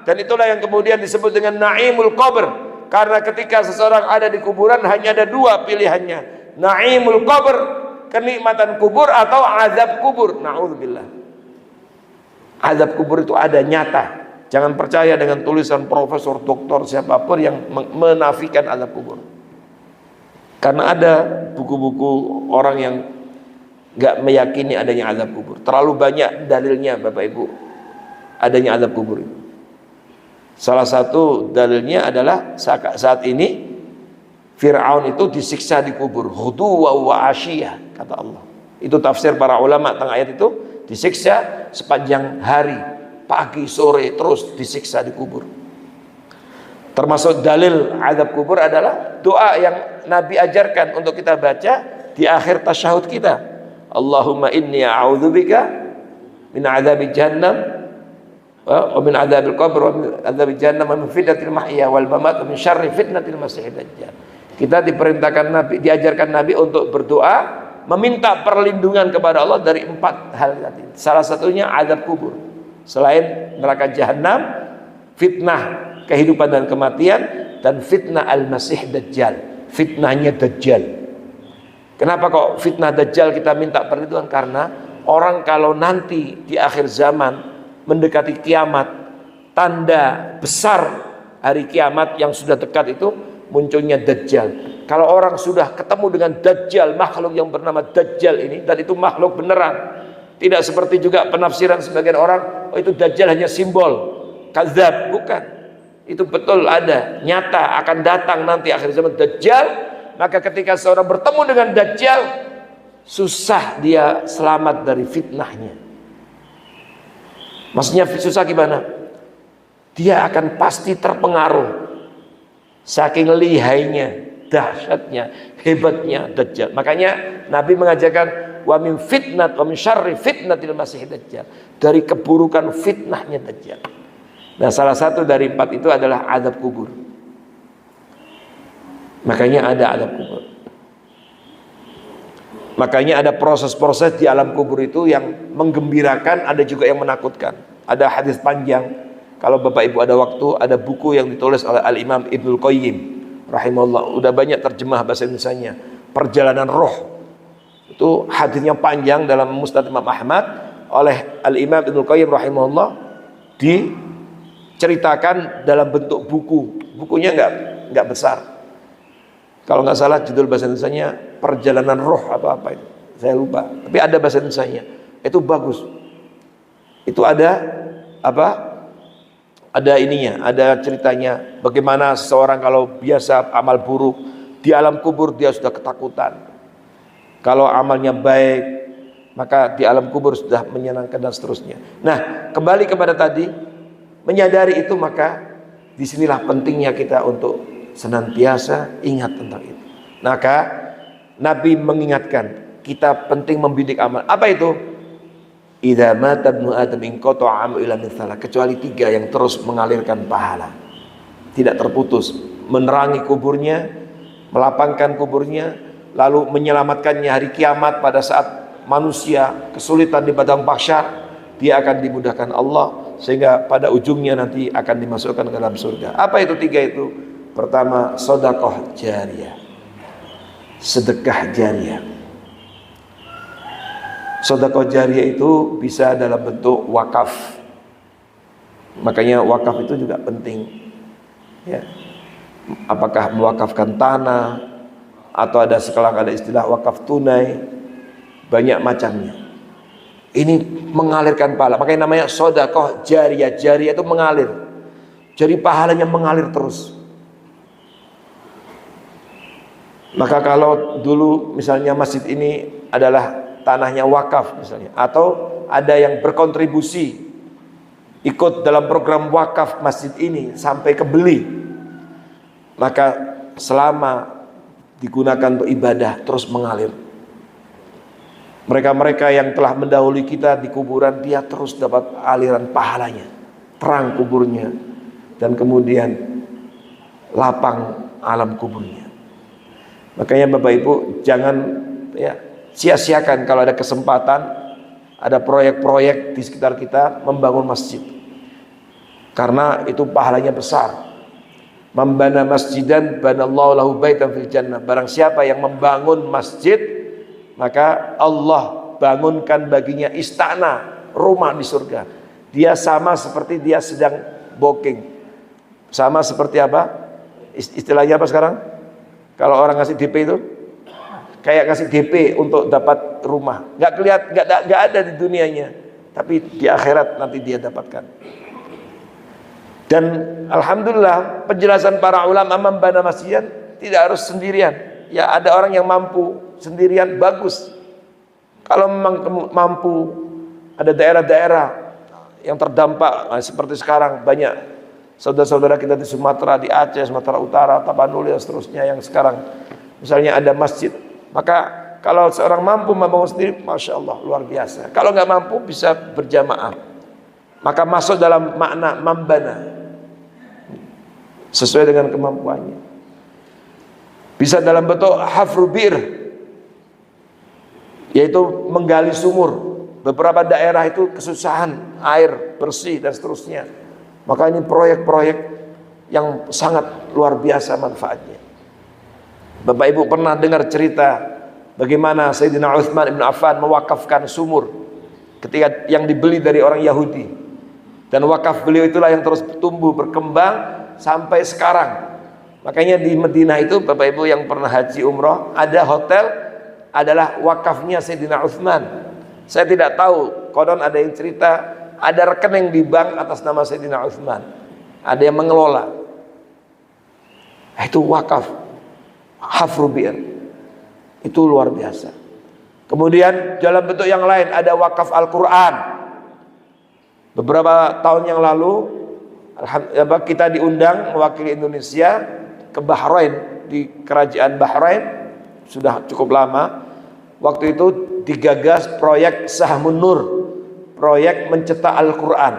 Dan itulah yang kemudian disebut dengan naimul qabr. Karena ketika seseorang ada di kuburan hanya ada 2 pilihannya, naimul qabr, kenikmatan kubur, atau azab kubur. Na'udzubillah. Azab kubur itu ada, nyata. Jangan percaya dengan tulisan profesor, doktor, siapapun yang menafikan azab kubur. Karena ada buku-buku orang yang gak meyakini adanya azab kubur. Terlalu banyak dalilnya Bapak Ibu adanya azab kubur itu. Salah satu dalilnya adalah saat ini Fir'aun itu disiksa di kubur, huduwa wa asyiyah, kata Allah. Itu tafsir para ulama tentang ayat itu, disiksa sepanjang hari, pagi, sore, terus disiksa di kubur. Termasuk dalil azab kubur adalah doa yang Nabi ajarkan untuk kita baca di akhir tasyahud kita. Allahumma inni a'udzubika min azabi jahannam wa min adzabil qabr wa min adzabi jahannam wa min fitnatil mahya wal mamat wa min syarri fitnatil masiihid dajjal. Kita diperintahkan Nabi, diajarkan Nabi untuk berdoa meminta perlindungan kepada Allah dari 4 hal tadi. Salah satunya azab kubur. Selain neraka jahanam, fitnah kehidupan dan kematian, dan fitnah al-masih dajjal, fitnahnya dajjal. Kenapa kok fitnah dajjal kita minta perlindungan? Karena orang kalau nanti di akhir zaman mendekati kiamat, tanda besar hari kiamat yang sudah dekat itu munculnya dajjal. Kalau orang sudah ketemu dengan dajjal, makhluk yang bernama dajjal ini, dan itu makhluk beneran, tidak seperti juga penafsiran sebagian orang, oh itu dajjal hanya simbol, kadzab, bukan. Itu betul ada, nyata akan datang nanti akhir zaman dajjal. Maka ketika seorang bertemu dengan dajjal, susah dia selamat dari fitnahnya. Maksudnya susah gimana? Dia akan pasti terpengaruh saking lihainya, dahsyatnya, hebatnya dajjal. Makanya Nabi mengajarkan wa min fitnat wa min syarri fitnatil masih dajjal, dari keburukan fitnahnya dajjal. Nah, salah satu dari 4 itu adalah azab kubur. Makanya ada azab kubur. Makanya ada proses-proses di alam kubur itu yang menggembirakan, ada juga yang menakutkan. Ada hadis panjang. Kalau Bapak Ibu ada waktu, ada buku yang ditulis oleh Al-Imam Ibnul Qayyim rahimahullah. Udah banyak terjemah bahasa Indonesianya. Perjalanan Roh. Itu hadisnya panjang dalam Musnad Imam Ahmad oleh Al-Imam Ibnul Qayyim rahimahullah, diceritakan dalam bentuk buku. Bukunya nggak besar. Kalau nggak salah judul bahasa Indonesianya Perjalanan Roh atau apa itu, saya lupa. Tapi ada bahasa Indonesianya. Itu bagus. Itu ada apa? Ada ininya, ada ceritanya. Bagaimana seseorang kalau biasa amal buruk, di alam kubur dia sudah ketakutan. Kalau amalnya baik, maka di alam kubur sudah menyenangkan dan seterusnya. Nah, kembali kepada tadi, menyadari itu, maka disinilah pentingnya kita untuk senantiasa ingat tentang itu. Maka Nabi mengingatkan kita penting membidik amal. Apa itu? Idza mata ibnu adam inqata'a amalu illa min salah, kecuali 3 yang terus mengalirkan pahala, tidak terputus, menerangi kuburnya, melapangkan kuburnya, lalu menyelamatkannya hari kiamat pada saat manusia kesulitan di padang mahsyar, dia akan dimudahkan Allah sehingga pada ujungnya nanti akan dimasukkan ke dalam surga. Apa itu 3 itu? Pertama, sedekah jariyah, sedekah jariyah. Sedekah jariyah itu bisa dalam bentuk wakaf. Makanya wakaf itu juga penting. Ya. Apakah mewakafkan tanah atau sekarang ada istilah wakaf tunai, banyak macamnya. Ini mengalirkan pahala. Makanya namanya sedekah jariyah. Jariyah itu mengalir. Jadi pahalanya mengalir terus. Maka kalau dulu misalnya masjid ini adalah tanahnya wakaf misalnya, atau ada yang berkontribusi ikut dalam program wakaf masjid ini sampai kebeli, maka selama digunakan untuk ibadah terus mengalir. Mereka-mereka yang telah mendahului kita di kuburan, dia terus dapat aliran pahalanya, terang kuburnya, dan kemudian lapang alam kuburnya. Makanya Bapak Ibu jangan sia-siakan kalau ada kesempatan, ada proyek-proyek di sekitar kita membangun masjid, karena itu pahalanya besar. Membana masjidan banallahu lahu baitan fil jannah. Barang siapa yang membangun masjid, maka Allah bangunkan baginya istana, rumah di surga. Dia sama seperti dia sedang booking. Sama seperti apa? Istilahnya apa sekarang? Kalau orang ngasih DP itu kayak ngasih DP untuk dapat rumah. Nggak ada di dunianya, tapi di akhirat nanti dia dapatkan. Dan alhamdulillah penjelasan para ulama membana masjidan tidak harus sendirian. Ya ada orang yang mampu sendirian, bagus. Kalau memang mampu, ada daerah-daerah yang terdampak seperti sekarang banyak saudara-saudara kita di Sumatera, di Aceh, Sumatera Utara, Tapanuli dan seterusnya yang sekarang misalnya ada masjid. Maka kalau seorang mampu membangun sendiri, Masya Allah, luar biasa. Kalau nggak mampu bisa berjamaah, maka masuk dalam makna mambana, sesuai dengan kemampuannya. Bisa dalam bentuk hafru bir, yaitu menggali sumur. Beberapa daerah itu kesusahan air bersih dan seterusnya. Maka ini proyek-proyek yang sangat luar biasa manfaatnya. Bapak Ibu pernah dengar cerita bagaimana Sayyidina Utsman bin Affan mewakafkan sumur ketika yang dibeli dari orang Yahudi. Dan wakaf beliau itulah yang terus tumbuh berkembang sampai sekarang. Makanya di Madinah itu Bapak Ibu yang pernah haji umroh, ada hotel adalah wakafnya Sayyidina Utsman. Saya tidak tahu, konon ada yang cerita ada rekening di bank atas nama Sayyidina Utsman, ada yang mengelola. Itu wakaf, hafru bir, itu luar biasa. Kemudian dalam bentuk yang lain ada wakaf Al-Quran. Beberapa tahun yang lalu kita diundang mewakili Indonesia ke Bahrain, di kerajaan Bahrain sudah cukup lama. Waktu itu digagas proyek Sahmun Nur, proyek mencetak Al-Quran,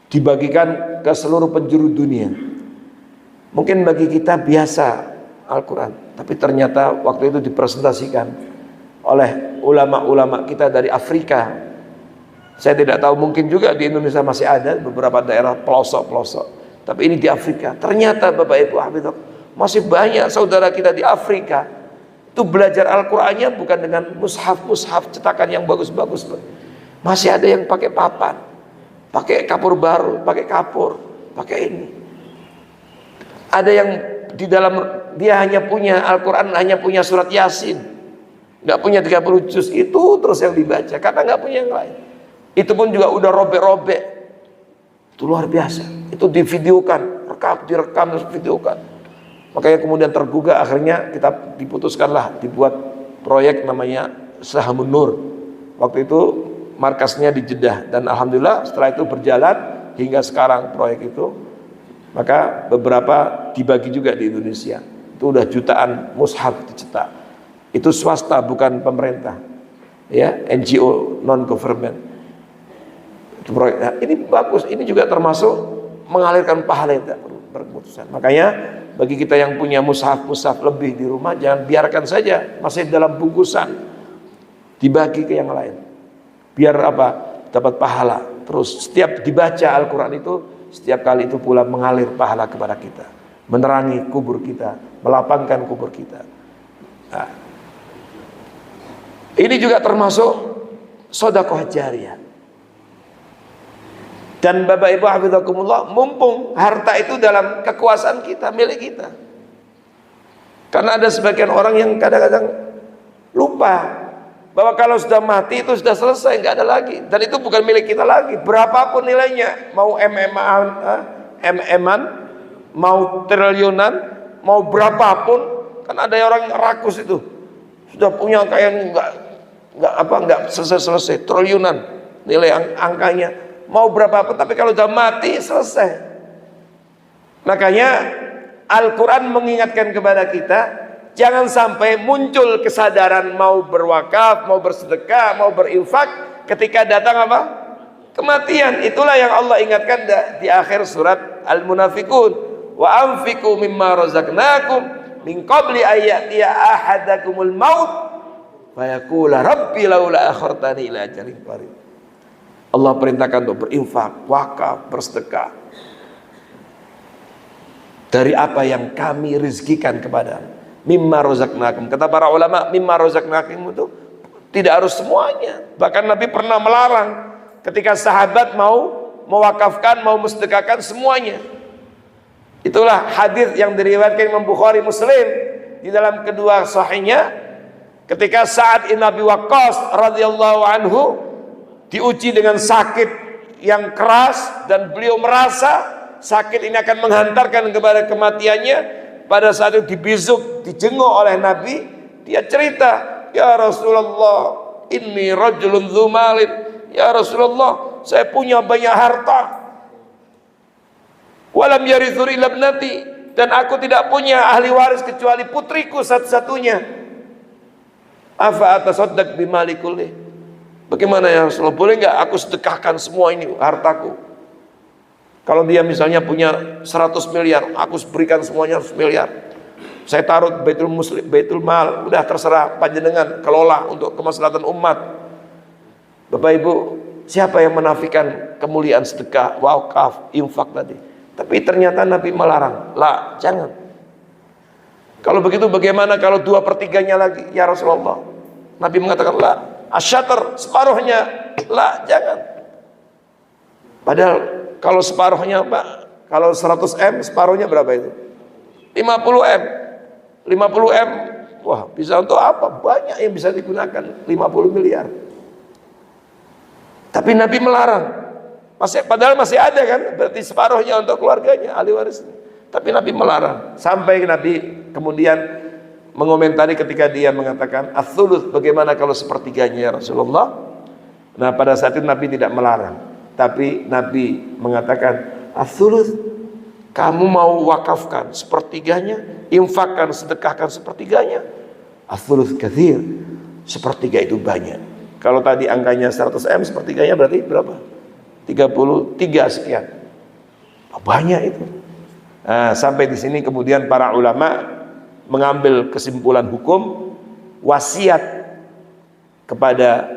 dibagikan ke seluruh penjuru dunia. Mungkin bagi kita biasa Al-Quran, tapi ternyata waktu itu dipresentasikan oleh ulama-ulama kita dari Afrika. Saya tidak tahu, mungkin juga di Indonesia masih ada beberapa daerah pelosok-pelosok, tapi ini di Afrika. Ternyata Bapak Ibu Hafidhah, masih banyak saudara kita di Afrika itu belajar Al-Qur'annya bukan dengan mushaf cetakan yang bagus-bagus. Masih ada yang pakai papan, pakai kapur baru, pakai kapur, pakai ini. Ada yang di dalam dia hanya punya Al-Qur'an, hanya punya surat Yasin, nggak punya 30 juz, itu terus yang dibaca karena nggak punya yang lain. Itu pun juga udah robek-robek. Itu luar biasa. Itu divideokan, direkam terus videokan. Makanya kemudian tergugah, akhirnya kita diputuskanlah dibuat proyek namanya Sahmun Nur. Waktu itu markasnya di Jeddah, dan alhamdulillah setelah itu berjalan hingga sekarang proyek itu. Maka beberapa dibagi juga di Indonesia. Itu udah jutaan mushaf dicetak. Itu swasta, bukan pemerintah. Ya, NGO, non government. Itu proyek. Nah, ini bagus, ini juga termasuk mengalirkan pahala yang tidak berkeputusan. Makanya bagi kita yang punya mushaf lebih di rumah, jangan biarkan saja masih dalam bungkusan, dibagi ke yang lain. Biar apa? Dapat pahala. Terus setiap dibaca Al-Quran itu, setiap kali itu pula mengalir pahala kepada kita, menerangi kubur kita, melapangkan kubur kita. Nah, ini juga termasuk sedekah jariyah. Dan Bapak Ibu hafizakumullah, mumpung harta itu dalam kekuasaan kita, milik kita. Karena ada sebagian orang yang kadang-kadang lupa bahwa kalau sudah mati itu sudah selesai, nggak ada lagi. Dan itu bukan milik kita lagi, berapapun nilainya, mau MM-an, mau triliunan, mau berapapun. Kan ada orang yang rakus itu, sudah punya kayak nggak selesai triliunan nilai angkanya. Mau berapapun, tapi kalau sudah mati selesai. Makanya Al-Quran mengingatkan kepada kita, jangan sampai muncul kesadaran mau berwakaf, mau bersedekah, mau berinfak ketika datang apa? Kematian. Itulah yang Allah ingatkan di akhir surat Al-Munafiqun. Wa anfiqu mimma razaqnakum min qabli ayyatiya ahadakumul maut fayaqula rabbi laula akhartani ila ajalin qarib. Allah perintahkan untuk berinfak, wakaf, bersedekah dari apa yang kami rizkikan kepada mimma razaqnakum. Kata para ulama, mimma razaqnakum itu tidak harus semuanya. Bahkan Nabi pernah melarang ketika sahabat mau mewakafkan, mau mensedekahkan semuanya. Itulah hadis yang diriwayatkan Imam Bukhari Muslim di dalam kedua sahihnya, ketika Sa'ad bin Abi Waqqas radhiyallahu anhu diuji dengan sakit yang keras dan beliau merasa sakit ini akan menghantarkan kepada kematiannya. Pada saat itu dibisuk, dijenguk oleh Nabi, dia cerita, ya Rasulullah, inni rajulun dzumalin. Ya Rasulullah, saya punya banyak harta. Walam yarithur illa ibnati, dan aku tidak punya ahli waris kecuali putriku satu-satunya. Afa atasaddaq bimali kulli, bagaimana ya Rasulullah, boleh nggak aku sedekahkan semua ini hartaku? Kalau dia misalnya punya 100 miliar, aku berikan semuanya 100 miliar. Saya taruh baitul mal, udah terserah panjenengan kelola untuk kemaslahatan umat. Bapak Ibu, siapa yang menafikan kemuliaan sedekah, wakaf, infak tadi? Tapi ternyata Nabi melarang. Lah, jangan. Kalau begitu bagaimana kalau 2/3-nya lagi? Ya Rasulullah. Nabi mengatakan, lah, asyatr, separuhnya. Lah, jangan. Padahal kalau separuhnya, Pak, kalau 100 M, separuhnya berapa itu? 50 M. 50 M, wah, bisa untuk apa? Banyak yang bisa digunakan, 50 miliar. Tapi Nabi melarang. Padahal masih ada kan, berarti separuhnya untuk keluarganya, ahli waris. Tapi Nabi melarang. Sampai Nabi kemudian mengomentari ketika dia mengatakan, "Ats-tsuluts, bagaimana kalau sepertiganya ya Rasulullah?" Nah, pada saat itu Nabi tidak melarang. Tapi Nabi mengatakan, "Ats-tsuluts, kamu mau wakafkan sepertiganya, infakkan, sedekahkan sepertiganya. Ats-tsuluts katsir, sepertiga itu banyak." Kalau tadi angkanya 100 M, sepertiganya berarti berapa? 33 sekian. Banyak itu. Nah, sampai di sini kemudian para ulama mengambil kesimpulan hukum wasiat kepada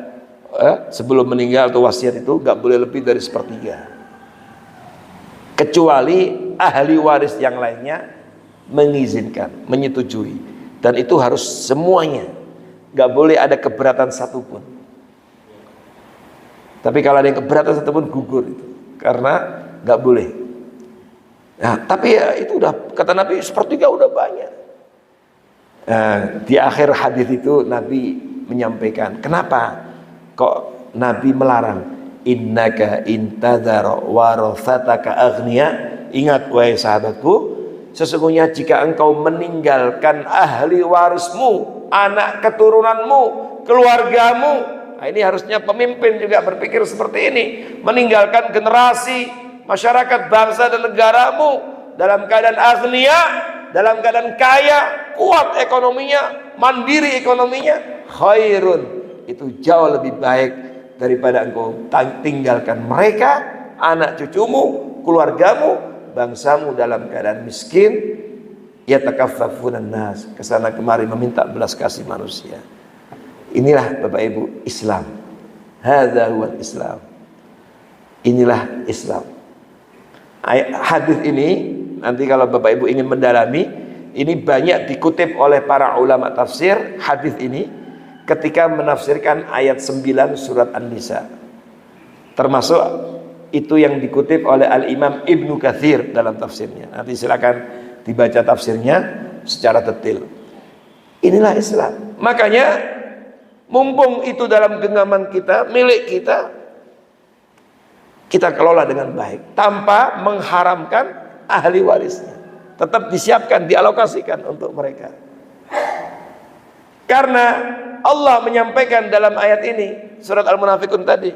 sebelum meninggal, atau wasiat itu nggak boleh lebih dari sepertiga, kecuali ahli waris yang lainnya mengizinkan, menyetujui, dan itu harus semuanya, nggak boleh ada keberatan satupun. Tapi kalau ada yang keberatan satupun, gugur itu, karena nggak boleh. Nah, tapi ya itu udah, kata Nabi, sepertiga udah banyak. Nah, di akhir hadis itu Nabi menyampaikan, kenapa kok Nabi melarang? Innaka intadzara warathataka aghnia, ingat wahai sahabatku, sesungguhnya jika engkau meninggalkan ahli warismu, anak keturunanmu, keluargamu. Nah, ini harusnya pemimpin juga berpikir seperti ini, meninggalkan generasi masyarakat, bangsa dan negaramu dalam keadaan aghnia, dalam keadaan kaya, kuat ekonominya, mandiri ekonominya, khairun, itu jauh lebih baik daripada engkau tinggalkan mereka, anak cucumu, keluargamu, bangsamu dalam keadaan miskin, yatakaffafunan nas, kesana kemari meminta belas kasih manusia. Inilah Bapak Ibu Islam. Hadza huwal Islam. Inilah Islam. Hadis ini nanti kalau Bapak Ibu ingin mendalami, ini banyak dikutip oleh para ulama tafsir hadis ini ketika menafsirkan ayat 9 surat An-Nisa. Termasuk itu yang dikutip oleh Al-Imam Ibnu Katsir dalam tafsirnya. Nanti silakan dibaca tafsirnya secara detail. Inilah Islam. Makanya mumpung itu dalam genggaman kita, milik kita, kita kelola dengan baik tanpa mengharamkan ahli warisnya. Tetap disiapkan, dialokasikan untuk mereka. Karena Allah menyampaikan dalam ayat ini, surat Al-Munafikun tadi,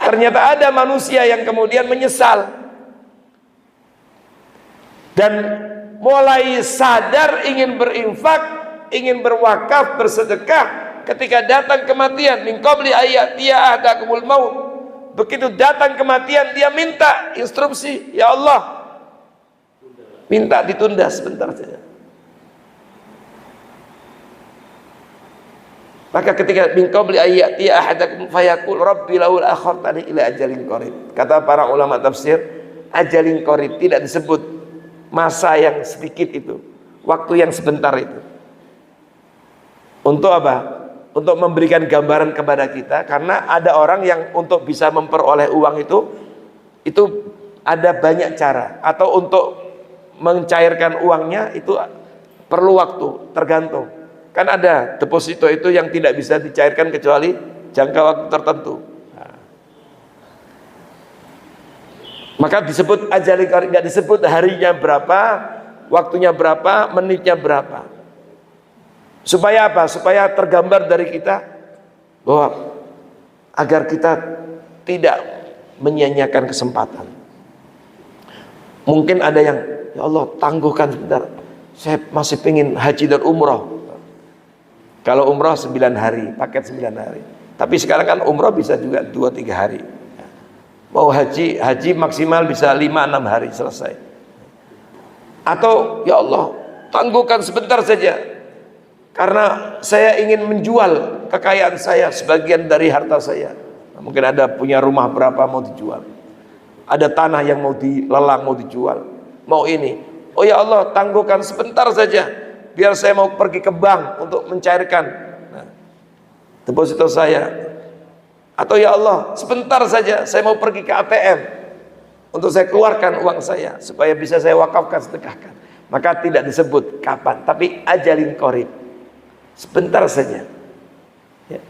ternyata ada manusia yang kemudian menyesal dan mulai sadar ingin berinfak, ingin berwakaf, bersedekah ketika datang kematian. Min qabli ayyatiya ahdakumul maut. Begitu datang kematian, dia minta instruksi, ya Allah, minta ditunda sebentar saja. Maka ketika min qabli ayyatiya ahadakum fayaqul rabbi laul akhartani ila ajalin qarib. Kata para ulama tafsir, ajalin qarib tidak disebut masa yang sedikit itu, waktu yang sebentar itu. Untuk apa? Untuk memberikan gambaran kepada kita, karena ada orang yang untuk bisa memperoleh uang itu ada banyak cara, atau untuk mencairkan uangnya itu perlu waktu, tergantung. Kan ada deposito itu yang tidak bisa dicairkan kecuali jangka waktu tertentu. Nah, maka disebut ajalin qarib, nggak disebut harinya berapa, waktunya berapa, menitnya berapa. Supaya apa? Supaya tergambar dari kita bahwa agar kita tidak menyia-nyiakan kesempatan. Mungkin ada yang, ya Allah tangguhkan sebentar, saya masih pengen haji dan umroh. Kalau umroh 9 hari, paket 9 hari. Tapi sekarang kan umroh bisa juga 2-3 hari. Mau haji maksimal bisa 5-6 hari selesai. Atau ya Allah tangguhkan sebentar saja, karena saya ingin menjual kekayaan saya, sebagian dari harta saya. Mungkin ada punya rumah berapa mau dijual, ada tanah yang mau dilelang, mau dijual, mau ini. Oh ya Allah tangguhkan sebentar saja, biar saya mau pergi ke bank untuk mencairkan deposito saya. Atau ya Allah sebentar saja, saya mau pergi ke ATM untuk saya keluarkan uang saya supaya bisa saya wakafkan, sedekahkan. Maka tidak disebut kapan, tapi ajalin qarib, sebentar saja ya.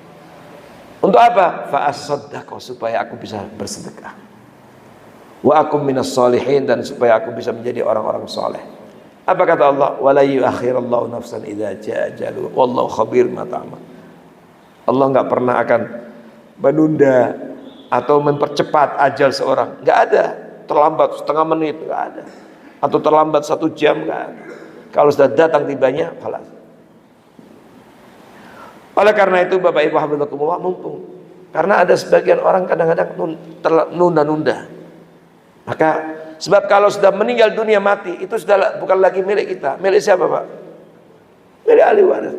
Untuk apa? Fa'asaddaqo, supaya aku bisa bersedekah, wa akum minas sholihin, dan supaya aku bisa menjadi orang-orang soleh. Apa kata Allah? Wala yuakhirallahu nafsan idza jaa ajaluha wallahu khabir ma ta'mal. Allah nggak pernah akan menunda atau mempercepat ajal seorang. Nggak ada terlambat setengah menit, nggak ada, atau terlambat 1 jam, nggak ada. Kalau sudah datang tibanya, khalas. Oleh karena itu Bapak Ibu hafizakumullah, mumpung, karena ada sebagian orang kadang-kadang nunda-nunda. Maka sebab kalau sudah meninggal dunia, mati, itu sudah bukan lagi milik kita. Milik siapa Pak? Milik ahli waris.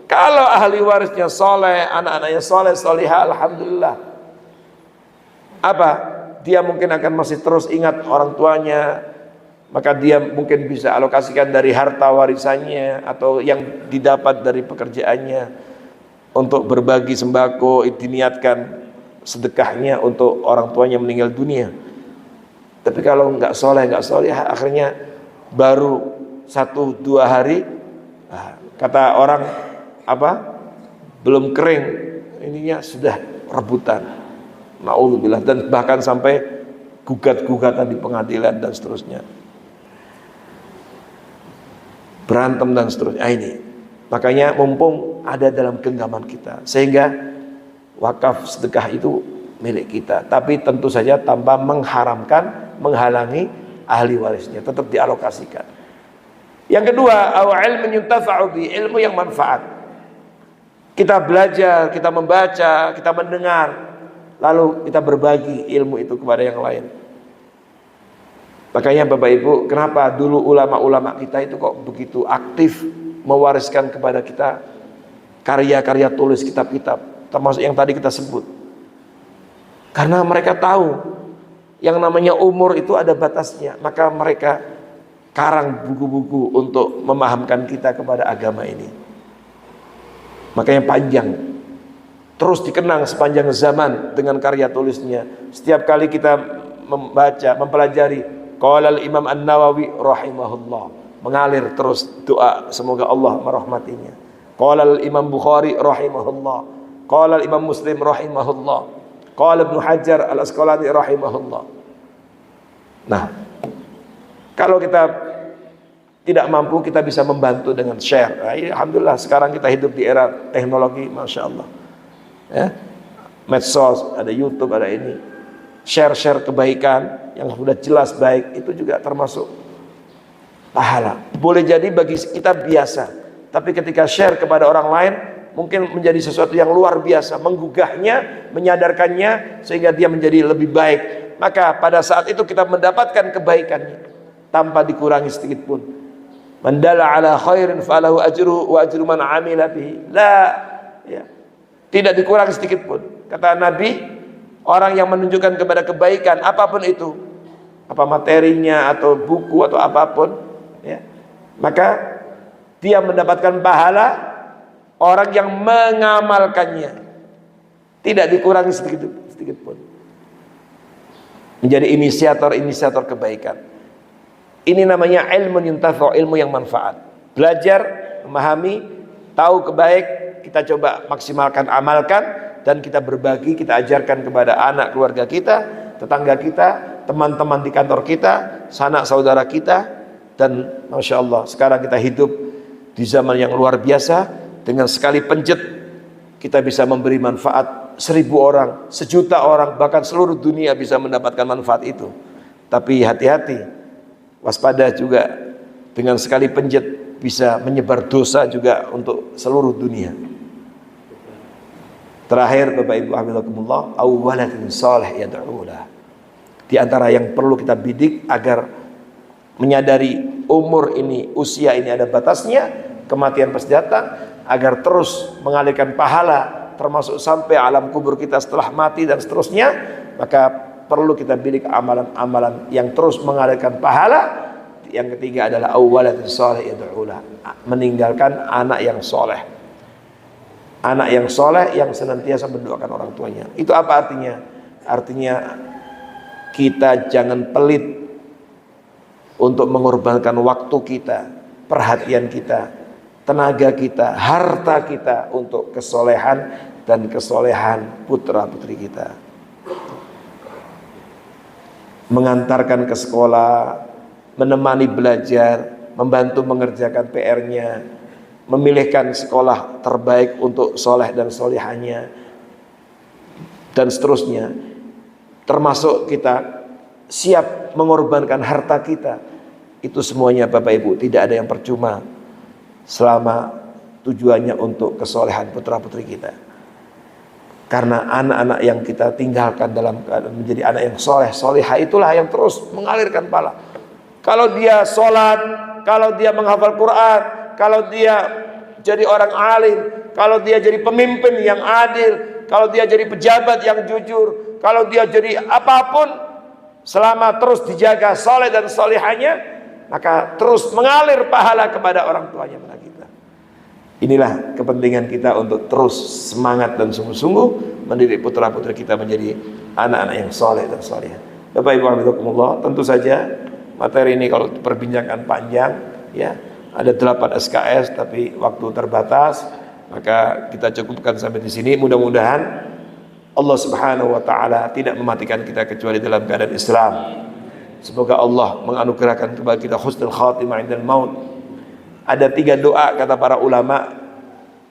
Kalau ahli warisnya soleh, anak-anaknya soleh, solihah, alhamdulillah. Apa? Dia mungkin akan masih terus ingat orang tuanya, maka dia mungkin bisa alokasikan dari harta warisannya atau yang didapat dari pekerjaannya untuk berbagi sembako, diniatkan sedekahnya untuk orang tuanya meninggal dunia. Tapi kalau nggak soleh, akhirnya baru 1-2 hari, kata orang apa, belum kering ininya sudah rebutan, naudzubillah, dan bahkan sampai gugat-gugatan di pengadilan dan seterusnya, berantem dan seterusnya. Ini makanya mumpung ada dalam genggaman kita, sehingga wakaf sedekah itu milik kita, tapi tentu saja tanpa menghalangi ahli warisnya, tetap dialokasikan. Yang kedua, ilmu yuntafa'u bi, ilmu yang manfaat. Kita belajar, kita membaca, kita mendengar, lalu kita berbagi ilmu itu kepada yang lain. Makanya Bapak Ibu, kenapa dulu ulama-ulama kita itu kok begitu aktif mewariskan kepada kita karya-karya tulis, kitab-kitab, termasuk yang tadi kita sebut. Karena mereka tahu yang namanya umur itu ada batasnya, maka mereka karang buku-buku untuk memahamkan kita kepada agama ini. Makanya panjang, terus dikenang sepanjang zaman dengan karya tulisnya. Setiap kali kita membaca, mempelajari, qala al-Imam An-Nawawi rahimahullah, mengalir terus doa semoga Allah merahmatinya. Qala al-Imam Bukhari rahimahullah, qala al-Imam Muslim rahimahullah, qala Ibnu Hajar Al-Asqalani rahimahullah. Nah, kalau kita tidak mampu, kita bisa membantu dengan share. Nah, alhamdulillah sekarang kita hidup di era teknologi, masya Allah. Ya, medsos, ada YouTube, ada ini. Share kebaikan yang sudah jelas baik, itu juga termasuk pahala. Boleh jadi bagi kita biasa, tapi ketika share kepada orang lain, mungkin menjadi sesuatu yang luar biasa, menggugahnya, menyadarkannya, sehingga dia menjadi lebih baik. Maka pada saat itu kita mendapatkan kebaikannya tanpa dikurangi sedikit pun. Man dalla ala khairin falahu ajruhu wa ajru man amila bihi. Ya. Tidak dikurangi sedikit pun. Kata Nabi, orang yang menunjukkan kepada kebaikan apapun itu, apa materinya atau buku atau apapun, ya, maka dia mendapatkan pahala orang yang mengamalkannya. Tidak dikurangi sedikit pun. Menjadi inisiator kebaikan. Ini namanya ilmu yuntafa'u, ilmu yang manfaat. Belajar, memahami, tahu kebaik, kita coba maksimalkan, amalkan, dan kita berbagi, kita ajarkan kepada anak keluarga kita, tetangga kita, teman-teman di kantor kita, sanak saudara kita. Dan masya Allah, sekarang kita hidup di zaman yang luar biasa. Dengan sekali penjet kita bisa memberi manfaat 1000 orang, 1 juta orang, bahkan seluruh dunia bisa mendapatkan manfaat itu. Tapi hati-hati, Waspada juga, dengan sekali penjet bisa menyebar dosa juga untuk seluruh dunia. Terakhir Bapak Ibu hafizakumullah, awwaladin salih yad'ulah. Di antara yang perlu kita bidik agar menyadari umur ini, usia ini ada batasnya, kematian pasti datang, agar terus mengalirkan pahala termasuk sampai alam kubur kita setelah mati dan seterusnya, maka perlu kita bidik amalan-amalan yang terus mengalirkan pahala. Yang ketiga adalah awwaladun shalih yad'ulah, meninggalkan anak yang soleh. Anak yang soleh yang senantiasa mendoakan orang tuanya. Itu apa artinya? Artinya kita jangan pelit untuk mengorbankan waktu kita, perhatian kita, tenaga kita, harta kita untuk kesolehan dan kesolehan putra putri kita. Mengantarkan ke sekolah, menemani belajar, membantu mengerjakan PR-nya, memilihkan sekolah terbaik untuk soleh dan solehahnya, dan seterusnya. Termasuk kita siap mengorbankan harta kita. Itu semuanya Bapak Ibu tidak ada yang percuma selama tujuannya untuk kesolehan putra putri kita. Karena anak-anak yang kita tinggalkan dalam keadaan menjadi anak yang soleh, solehah, itulah yang terus mengalirkan pahala. Kalau dia sholat, kalau dia menghafal Quran, kalau dia jadi orang alim, kalau dia jadi pemimpin yang adil, kalau dia jadi pejabat yang jujur, kalau dia jadi apapun, selama terus dijaga soleh dan solehahnya, maka terus mengalir pahala kepada orang tuanya pada kita. Inilah kepentingan kita untuk terus semangat dan sungguh-sungguh mendidik putra-putri kita menjadi anak-anak yang soleh dan solehah. Bapak Ibu hafizakumullah, tentu saja materi ini kalau diperbincangkan panjang, ya, ada 8 SKS tapi waktu terbatas, maka kita cukupkan sampai di sini. Mudah-mudahan Allah Subhanahu wa taala tidak mematikan kita kecuali dalam keadaan Islam. Semoga Allah menganugerahkan kepada kita husnul khatimah indal maut. Ada 3 doa kata para ulama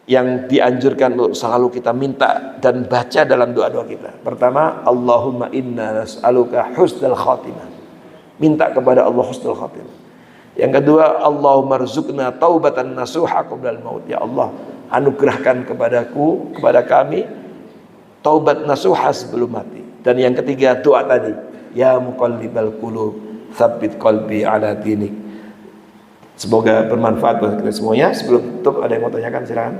yang dianjurkan untuk selalu kita minta dan baca dalam doa-doa kita. Pertama, Allahumma inna nas'aluka husnul khatimah. Minta kepada Allah husnul khatimah. Yang kedua, Allahumma rzuqna taubatan nasuha qablal maut. Ya Allah, anugerahkan kepadaku, kepada kami taubat nasuha sebelum mati. Dan yang ketiga, doa tadi, ya muqallibal qulub, tsabbit qalbi ala dinik. Semoga bermanfaat buat kita semuanya. Sebelum tutup, ada yang mau tanyakan, silakan.